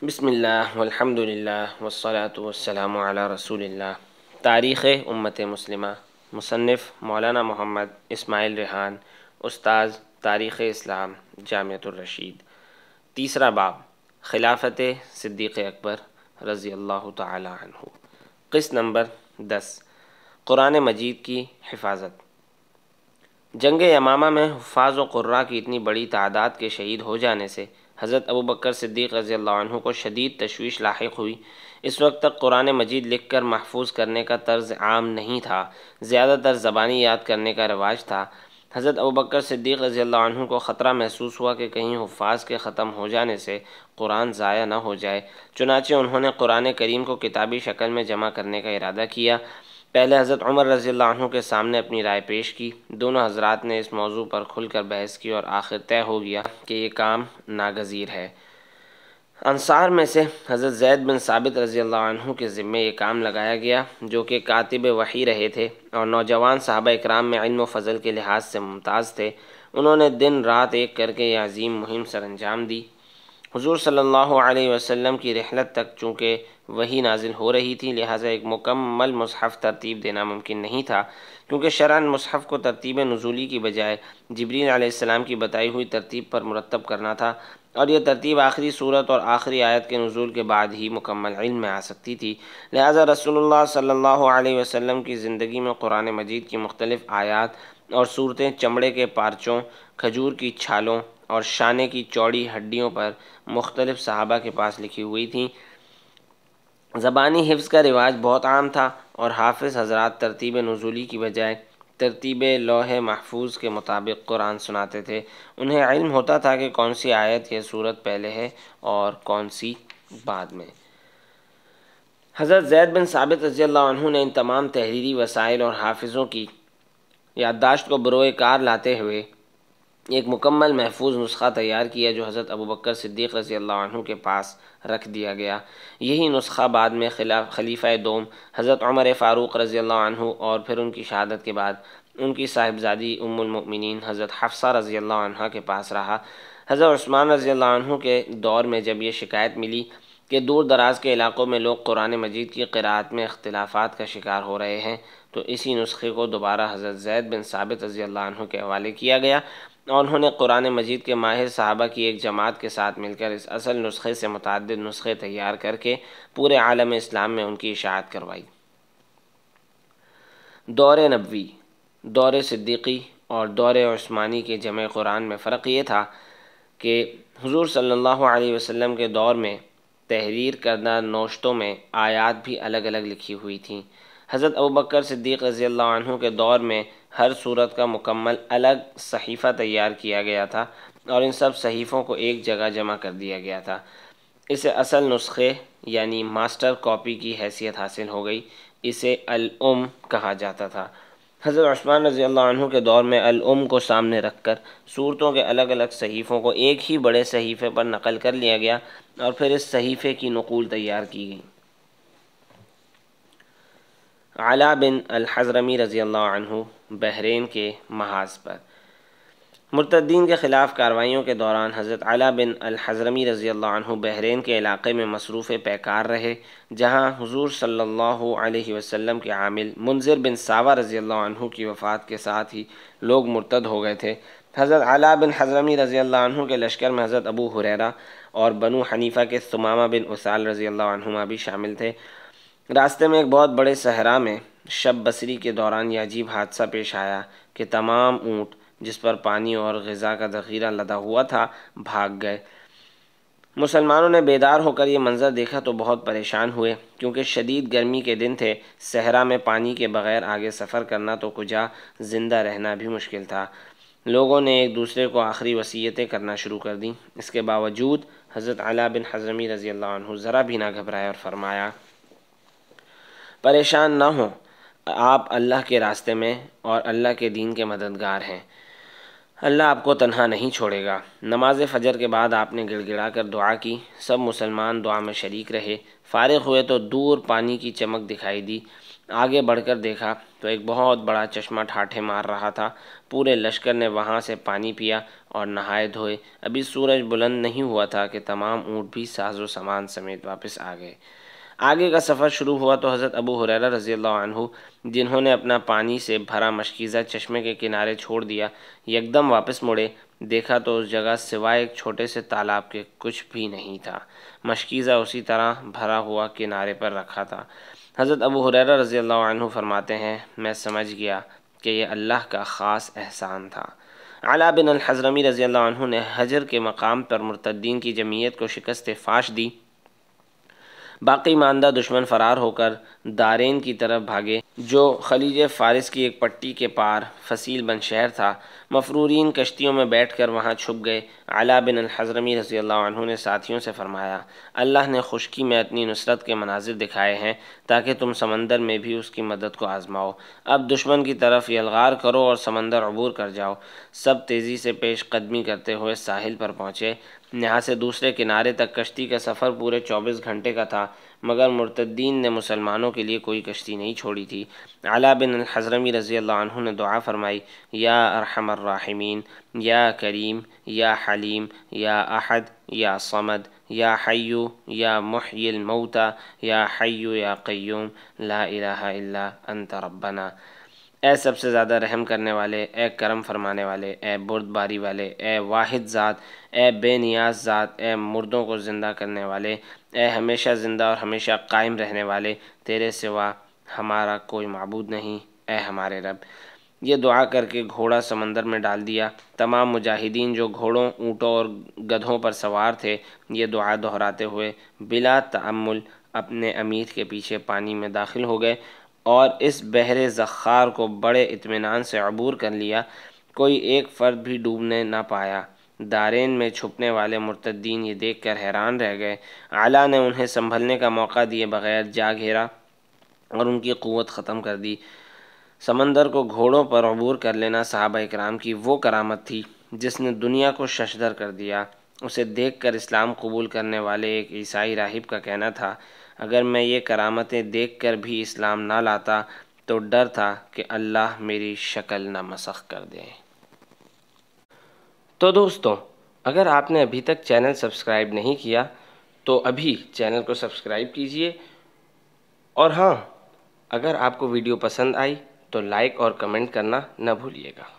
بسم اللہ والحمد للہ والصلاة والسلام علی رسول اللہ۔ تاریخ امت مسلمہ، مصنف مولانا محمد اسماعیل ریحان، استاذ تاریخ اسلام، جامعۃ الرشید۔ تیسرا باب، خلافت صدیق اکبر رضی اللہ تعالی عنہ۔ قسط نمبر 10، قرآن مجید کی حفاظت۔ جنگ یمامہ میں حفاظ و قراء کی اتنی بڑی تعداد کے شہید ہو جانے سے حضرت ابوبکر صدیق رضی اللہ عنہ کو شدید تشویش لاحق ہوئی۔ اس وقت تک قرآن مجید لکھ کر محفوظ کرنے کا طرز عام نہیں تھا، زیادہ تر زبانی یاد کرنے کا رواج تھا۔ حضرت ابوبکر صدیق رضی اللہ عنہ کو خطرہ محسوس ہوا کہ کہیں حفاظ کے ختم ہو جانے سے قرآن ضائع نہ ہو جائے، چنانچہ انہوں نے قرآن کریم کو کتابی شکل میں جمع کرنے کا ارادہ کیا۔ پہلے حضرت عمر رضی اللہ عنہ کے سامنے اپنی رائے پیش کی۔ دونوں حضرات نے اس موضوع پر کھل کر بحث کی اور آخر طے ہو گیا کہ یہ کام ناگزیر ہے۔ انصار میں سے حضرت زید بن ثابت رضی اللہ عنہ کے ذمے یہ کام لگایا گیا، جو کہ کاتب وحی رہے تھے اور نوجوان صحابہ اکرام میں علم و فضل کے لحاظ سے ممتاز تھے۔ انہوں نے دن رات ایک کر کے یہ عظیم مہم سر انجام دی۔ حضور صلی اللہ علیہ وسلم کی رحلت تک چونکہ وحی نازل ہو رہی تھی، لہٰذا ایک مکمل مصحف ترتیب دینا ممکن نہیں تھا، کیونکہ شرعاً مصحف کو ترتیب نزولی کی بجائے جبریل علیہ السلام کی بتائی ہوئی ترتیب پر مرتب کرنا تھا، اور یہ ترتیب آخری صورت اور آخری آیت کے نزول کے بعد ہی مکمل علم میں آ سکتی تھی۔ لہٰذا رسول اللہ صلی اللہ علیہ وسلم کی زندگی میں قرآن مجید کی مختلف آیات اور صورتیں چمڑے کے پارچوں، کھجور کی چھالوں اور شانے کی چوڑی ہڈیوں پر مختلف صحابہ کے پاس لکھی ہوئی تھیں۔ زبانی حفظ کا رواج بہت عام تھا اور حافظ حضرات ترتیب نزولی کی بجائے ترتیب لوح محفوظ کے مطابق قرآن سناتے تھے۔ انہیں علم ہوتا تھا کہ کون سی آیت یا صورت پہلے ہے اور کون سی بعد میں۔ حضرت زید بن ثابت رضی اللہ عنہ نے ان تمام تحریری وسائل اور حافظوں کی یادداشت کو بروئے کار لاتے ہوئے ایک مکمل محفوظ نسخہ تیار کیا، جو حضرت ابوبکر صدیق رضی اللہ عنہ کے پاس رکھ دیا گیا۔ یہی نسخہ بعد میں خلیفہ دوم حضرت عمر فاروق رضی اللہ عنہ اور پھر ان کی شہادت کے بعد ان کی صاحبزادی ام المؤمنین حضرت حفصہ رضی اللہ عنہ کے پاس رہا۔ حضرت عثمان رضی اللہ عنہ کے دور میں جب یہ شکایت ملی کہ دور دراز کے علاقوں میں لوگ قرآن مجید کی قراءت میں اختلافات کا شکار ہو رہے ہیں، تو اسی نسخے کو دوبارہ حضرت زید بن ثابت رضی اللہ عنہ کے حوالے کیا گیا اور انہوں نے قرآن مجید کے ماہر صحابہ کی ایک جماعت کے ساتھ مل کر اس اصل نسخے سے متعدد نسخے تیار کر کے پورے عالم اسلام میں ان کی اشاعت کروائی۔ دور نبوی، دور صدیقی اور دور عثمانی کے جمع قرآن میں فرق یہ تھا کہ حضور صلی اللہ علیہ وسلم کے دور میں تحریر کردہ نوشتوں میں آیات بھی الگ الگ لکھی ہوئی تھیں۔ حضرت ابوبکر صدیق رضی اللہ عنہ کے دور میں ہر صورت کا مکمل الگ صحیفہ تیار کیا گیا تھا اور ان سب صحیفوں کو ایک جگہ جمع کر دیا گیا تھا۔ اسے اصل نسخے یعنی ماسٹر کاپی کی حیثیت حاصل ہو گئی۔ اسے الام کہا جاتا تھا۔ حضرت عثمان رضی اللہ عنہ کے دور میں الام کو سامنے رکھ کر صورتوں کے الگ الگ صحیفوں کو ایک ہی بڑے صحیفے پر نقل کر لیا گیا اور پھر اس صحیفے کی نقول تیار کی گئی۔ علا بن الحضرمی رضی اللہ عنہ بحرین کے محاذ پر مرتدین کے خلاف کارروائیوں کے دوران حضرت علا بن الحضرمی رضی اللہ عنہ بحرین کے علاقے میں مصروف پیکار رہے، جہاں حضور صلی اللہ علیہ وسلم کے عامل منذر بن ساوہ رضی اللہ عنہ کی وفات کے ساتھ ہی لوگ مرتد ہو گئے تھے۔ حضرت علا بن حضرمی رضی اللہ عنہ کے لشکر میں حضرت ابو ہریرہ اور بنو حنیفہ کے ثمامہ بن اسال رضی اللہ عنہما بھی شامل تھے۔ راستے میں ایک بہت بڑے صحرا میں شب بصری کے دوران یہ عجیب حادثہ پیش آیا کہ تمام اونٹ جس پر پانی اور غذا کا ذخیرہ لدا ہوا تھا بھاگ گئے۔ مسلمانوں نے بیدار ہو کر یہ منظر دیکھا تو بہت پریشان ہوئے، کیونکہ شدید گرمی کے دن تھے، صحرا میں پانی کے بغیر آگے سفر کرنا تو کجا زندہ رہنا بھی مشکل تھا۔ لوگوں نے ایک دوسرے کو آخری وصیتیں کرنا شروع کر دیں۔ اس کے باوجود حضرت علا بن حضرمی رضی اللہ عنہ ذرا بھی نہ گھبرائے اور فرمایا، پریشان نہ ہوں، آپ اللہ کے راستے میں اور اللہ کے دین کے مددگار ہیں، اللہ آپ کو تنہا نہیں چھوڑے گا۔ نماز فجر کے بعد آپ نے گڑ گڑا کر دعا کی، سب مسلمان دعا میں شریک رہے۔ فارغ ہوئے تو دور پانی کی چمک دکھائی دی آگے بڑھ کر دیکھا تو ایک بہت بڑا چشمہ ٹھاٹھے مار رہا تھا۔ پورے لشکر نے وہاں سے پانی پیا اور نہائے دھوئے۔ ابھی سورج بلند نہیں ہوا تھا کہ تمام اونٹ بھی ساز و سامان سمیت واپس آ گئے۔ آگے کا سفر شروع ہوا تو حضرت ابو ہریرہ رضی اللہ عنہ، جنہوں نے اپنا پانی سے بھرا مشکیزہ چشمے کے کنارے چھوڑ دیا، یکدم واپس مڑے۔ دیکھا تو اس جگہ سوائے ایک چھوٹے سے تالاب کے کچھ بھی نہیں تھا۔ مشکیزہ اسی طرح بھرا ہوا کنارے پر رکھا تھا۔ حضرت ابو ہریرہ رضی اللہ عنہ فرماتے ہیں، میں سمجھ گیا کہ یہ اللہ کا خاص احسان تھا۔ علا بن الحضرمی رضی اللہ عنہ نے حجر کے مقام پر مرتدین کی جمعیت کو شکست فاش دی۔ باقی ماندہ دشمن فرار ہو کر دارین کی طرف بھاگے، جو خلیج فارس کی ایک پٹی کے پار فصیل بن شہر تھا۔ مفرورین کشتیوں میں بیٹھ کر وہاں چھپ گئے۔ علا بن الحضرمی رضی اللہ عنہ نے ساتھیوں سے فرمایا، اللہ نے خشکی میں اپنی نصرت کے مناظر دکھائے ہیں تاکہ تم سمندر میں بھی اس کی مدد کو آزماؤ۔ اب دشمن کی طرف یلغار کرو اور سمندر عبور کر جاؤ۔ سب تیزی سے پیش قدمی کرتے ہوئے ساحل پر پہنچے۔ یہاں سے دوسرے کنارے تک کشتی کا سفر پورے 24 گھنٹے کا تھا، مگر مرتدین نے مسلمانوں کے لیے کوئی کشتی نہیں چھوڑی تھی۔ علا بن الحضرمی رضی اللہ عنہ نے دعا فرمائی، یا ارحم الراحمین، یا کریم، یا حلیم، یا احد، یا صمد، یا حی یا محیی الموتى، یا حی یا قیوم، لا الہ الا انت ربنا۔ اے سب سے زیادہ رحم کرنے والے، اے کرم فرمانے والے، اے بردباری والے، اے واحد ذات، اے بے نیاز ذات، اے مردوں کو زندہ کرنے والے، اے ہمیشہ زندہ اور ہمیشہ قائم رہنے والے، تیرے سوا ہمارا کوئی معبود نہیں، اے ہمارے رب۔ یہ دعا کر کے گھوڑا سمندر میں ڈال دیا۔ تمام مجاہدین جو گھوڑوں، اونٹوں اور گدھوں پر سوار تھے، یہ دعا دہراتے ہوئے بلا تأمل اپنے امیر کے پیچھے پانی میں داخل ہو گئے اور اس بحر زخار کو بڑے اطمینان سے عبور کر لیا۔ کوئی ایک فرد بھی ڈوبنے نہ پایا۔ دارین میں چھپنے والے مرتدین یہ دیکھ کر حیران رہ گئے۔ علا نے انہیں سنبھلنے کا موقع دیے بغیر جا گھیرا اور ان کی قوت ختم کر دی۔ سمندر کو گھوڑوں پر عبور کر لینا صحابہ اکرام کی وہ کرامت تھی جس نے دنیا کو ششدر کر دیا۔ اسے دیکھ کر اسلام قبول کرنے والے ایک عیسائی راہب کا کہنا تھا، اگر میں یہ کرامتیں دیکھ کر بھی اسلام نہ لاتا تو ڈر تھا کہ اللہ میری شکل نہ مسخ کر دے۔ تو دوستوں، اگر آپ نے ابھی تک چینل سبسکرائب نہیں کیا تو ابھی چینل کو سبسکرائب کیجئے، اور ہاں، اگر آپ کو ویڈیو پسند آئی تو لائک اور کمنٹ کرنا نہ بھولیے گا۔